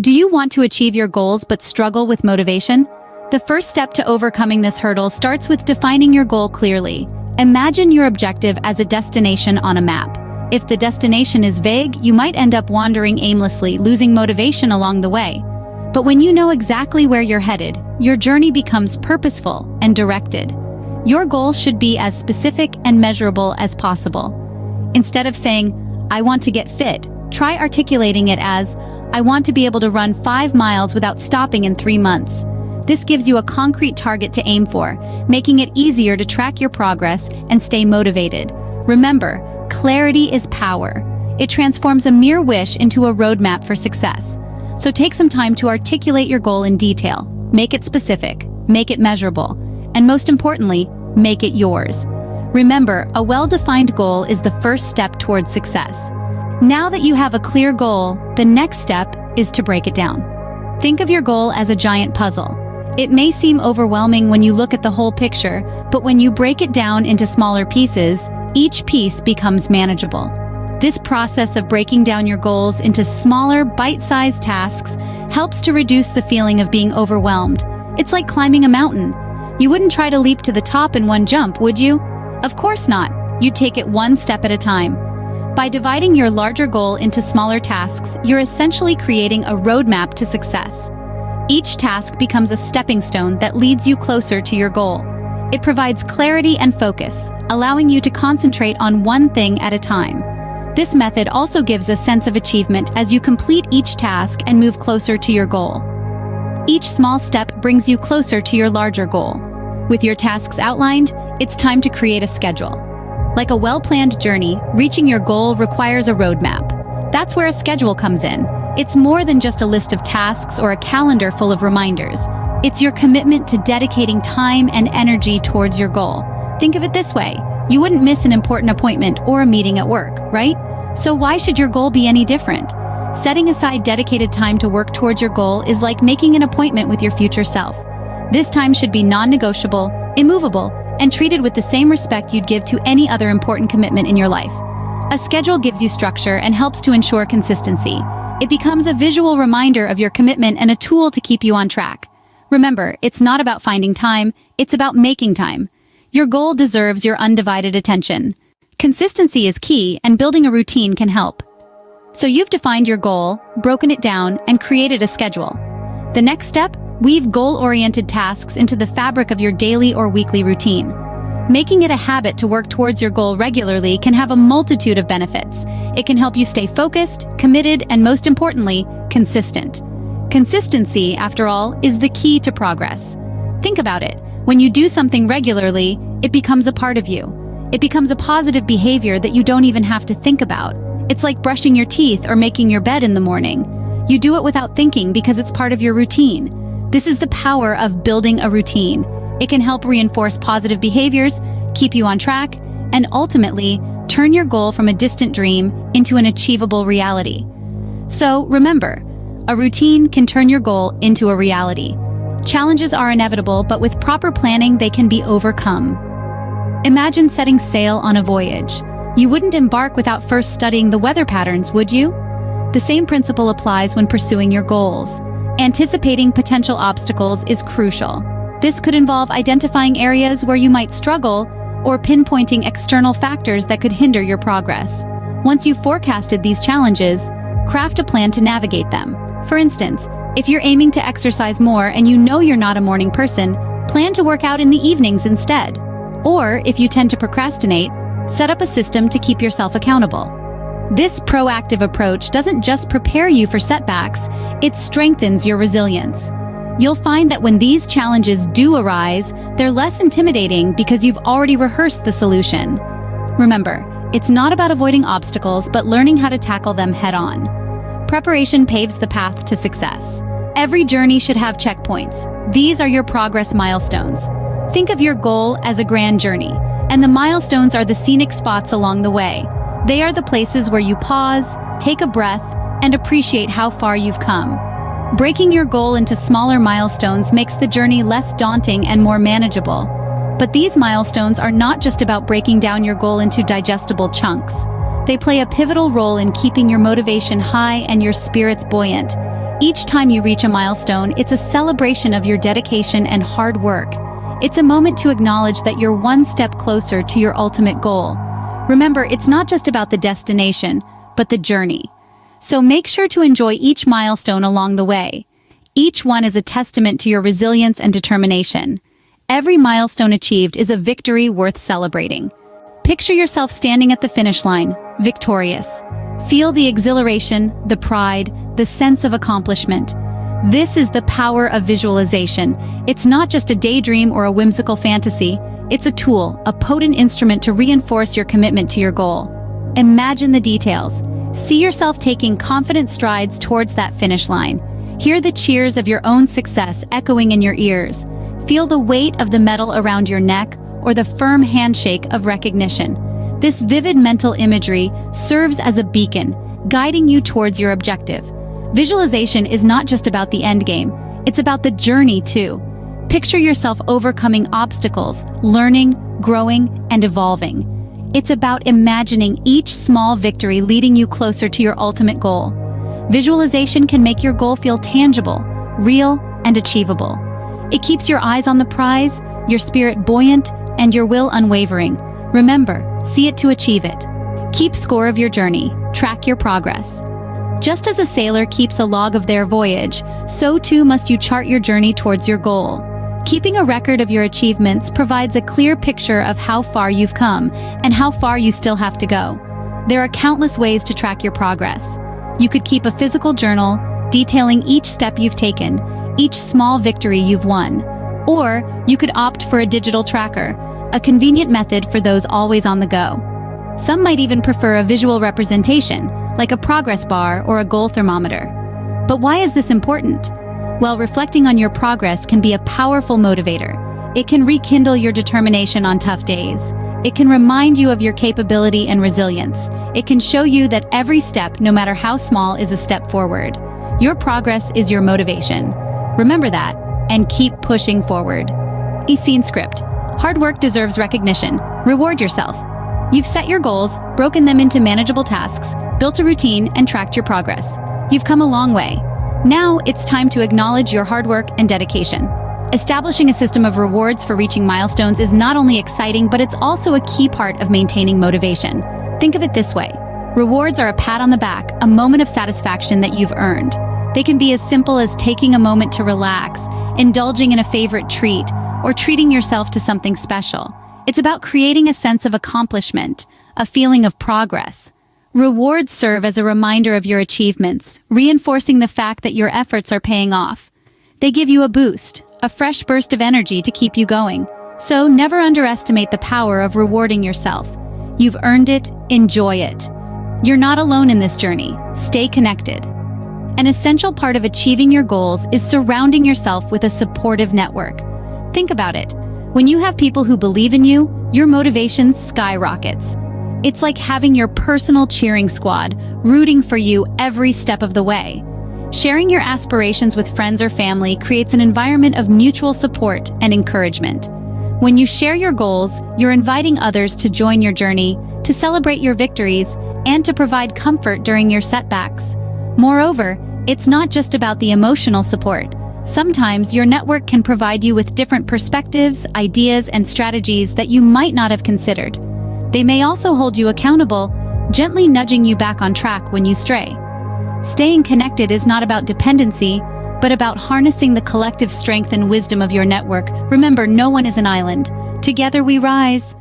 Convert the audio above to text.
Do you want to achieve your goals but struggle with motivation? The first step to overcoming this hurdle starts with defining your goal clearly. Imagine your objective as a destination on a map. If the destination is vague, you might end up wandering aimlessly, losing motivation along the way. But when you know exactly where you're headed, your journey becomes purposeful and directed. Your goal should be as specific and measurable as possible. Instead of saying, "I want to get fit," try articulating it as, "I want to be able to run 5 miles without stopping in 3 months." This gives you a concrete target to aim for, making it easier to track your progress and stay motivated. Remember, clarity is power. It transforms a mere wish into a roadmap for success. So take some time to articulate your goal in detail. Make it specific, make it measurable, and most importantly, make it yours. Remember, a well-defined goal is the first step towards success. Now that you have a clear goal, the next step is to break it down. Think of your goal as a giant puzzle. It may seem overwhelming when you look at the whole picture, but when you break it down into smaller pieces, each piece becomes manageable. This process of breaking down your goals into smaller, bite-sized tasks helps to reduce the feeling of being overwhelmed. It's like climbing a mountain. You wouldn't try to leap to the top in one jump, would you? Of course not. You'd take it one step at a time. By dividing your larger goal into smaller tasks, you're essentially creating a roadmap to success. Each task becomes a stepping stone that leads you closer to your goal. It provides clarity and focus, allowing you to concentrate on one thing at a time. This method also gives a sense of achievement as you complete each task and move closer to your goal. Each small step brings you closer to your larger goal. With your tasks outlined, it's time to create a schedule. Like a well-planned journey, reaching your goal requires a roadmap. That's where a schedule comes in. It's more than just a list of tasks or a calendar full of reminders. It's your commitment to dedicating time and energy towards your goal. Think of it this way. You wouldn't miss an important appointment or a meeting at work, right? So why should your goal be any different? Setting aside dedicated time to work towards your goal is like making an appointment with your future self. This time should be non-negotiable, immovable, and treated with the same respect you'd give to any other important commitment in your life. A schedule gives you structure and helps to ensure consistency. It becomes a visual reminder of your commitment and a tool to keep you on track. Remember, it's not about finding time, it's about making time. Your goal deserves your undivided attention. Consistency is key, and building a routine can help. So you've defined your goal, broken it down, and created a schedule. The next step? Weave goal-oriented tasks into the fabric of your daily or weekly routine. Making it a habit to work towards your goal regularly can have a multitude of benefits. It can help you stay focused, committed, and most importantly, consistent. Consistency, after all, is the key to progress. Think about it. When you do something regularly, it becomes a part of you. It becomes a positive behavior that you don't even have to think about. It's like brushing your teeth or making your bed in the morning. You do it without thinking because it's part of your routine. This is the power of building a routine. It can help reinforce positive behaviors, keep you on track, and ultimately, turn your goal from a distant dream into an achievable reality. So, remember, a routine can turn your goal into a reality. Challenges are inevitable, but with proper planning, they can be overcome. Imagine setting sail on a voyage. You wouldn't embark without first studying the weather patterns, would you? The same principle applies when pursuing your goals. Anticipating potential obstacles is crucial. This could involve identifying areas where you might struggle or pinpointing external factors that could hinder your progress. Once you've forecasted these challenges, craft a plan to navigate them. For instance, if you're aiming to exercise more and you know you're not a morning person, plan to work out in the evenings instead. Or, if you tend to procrastinate, set up a system to keep yourself accountable. This proactive approach doesn't just prepare you for setbacks, it strengthens your resilience. You'll find that when these challenges do arise, they're less intimidating because you've already rehearsed the solution. Remember, it's not about avoiding obstacles, but learning how to tackle them head-on. Preparation paves the path to success. Every journey should have checkpoints. These are your progress milestones. Think of your goal as a grand journey, and the milestones are the scenic spots along the way. They are the places where you pause, take a breath, and appreciate how far you've come. Breaking your goal into smaller milestones makes the journey less daunting and more manageable. But these milestones are not just about breaking down your goal into digestible chunks. They play a pivotal role in keeping your motivation high and your spirits buoyant. Each time you reach a milestone, it's a celebration of your dedication and hard work. It's a moment to acknowledge that you're one step closer to your ultimate goal. Remember, it's not just about the destination, but the journey. So make sure to enjoy each milestone along the way. Each one is a testament to your resilience and determination. Every milestone achieved is a victory worth celebrating. Picture yourself standing at the finish line, victorious. Feel the exhilaration, the pride, the sense of accomplishment. This is the power of visualization. It's not just a daydream or a whimsical fantasy. It's a tool, a potent instrument to reinforce your commitment to your goal. Imagine the details. See yourself taking confident strides towards that finish line. Hear the cheers of your own success echoing in your ears. Feel the weight of the medal around your neck or the firm handshake of recognition. This vivid mental imagery serves as a beacon, guiding you towards your objective. Visualization is not just about the end game, it's about the journey too. Picture yourself overcoming obstacles, learning, growing, and evolving. It's about imagining each small victory leading you closer to your ultimate goal. Visualization can make your goal feel tangible, real, and achievable. It keeps your eyes on the prize, your spirit buoyant, and your will unwavering. Remember, see it to achieve it. Keep score of your journey, track your progress. Just as a sailor keeps a log of their voyage, so too must you chart your journey towards your goal. Keeping a record of your achievements provides a clear picture of how far you've come and how far you still have to go. There are countless ways to track your progress. You could keep a physical journal, detailing each step you've taken, each small victory you've won. Or you could opt for a digital tracker, a convenient method for those always on the go. Some might even prefer a visual representation, like a progress bar or a goal thermometer. But why is this important? Well, reflecting on your progress can be a powerful motivator. It can rekindle your determination on tough days. It can remind you of your capability and resilience. It can show you that every step, no matter how small, is a step forward. Your progress is your motivation. Remember that, and keep pushing forward. Scene script. Hard work deserves recognition. Reward yourself. You've set your goals, broken them into manageable tasks, built a routine, and tracked your progress. You've come a long way. Now it's time to acknowledge your hard work and dedication. Establishing a system of rewards for reaching milestones is not only exciting, but it's also a key part of maintaining motivation. Think of it this way. Rewards are a pat on the back, a moment of satisfaction that you've earned. They can be as simple as taking a moment to relax, indulging in a favorite treat, or treating yourself to something special. It's about creating a sense of accomplishment, a feeling of progress. Rewards serve as a reminder of your achievements, reinforcing the fact that your efforts are paying off. They give you a boost, a fresh burst of energy to keep you going. So never underestimate the power of rewarding yourself. You've earned it, enjoy it. You're not alone in this journey. Stay connected. An essential part of achieving your goals is surrounding yourself with a supportive network. Think about it. When you have people who believe in you, your motivation skyrockets. It's like having your personal cheering squad, rooting for you every step of the way. Sharing your aspirations with friends or family creates an environment of mutual support and encouragement. When you share your goals, you're inviting others to join your journey, to celebrate your victories, and to provide comfort during your setbacks. Moreover, it's not just about the emotional support. Sometimes your network can provide you with different perspectives, ideas, and strategies that you might not have considered. They may also hold you accountable, gently nudging you back on track when you stray. Staying connected is not about dependency, but about harnessing the collective strength and wisdom of your network. Remember, no one is an island. Together we rise.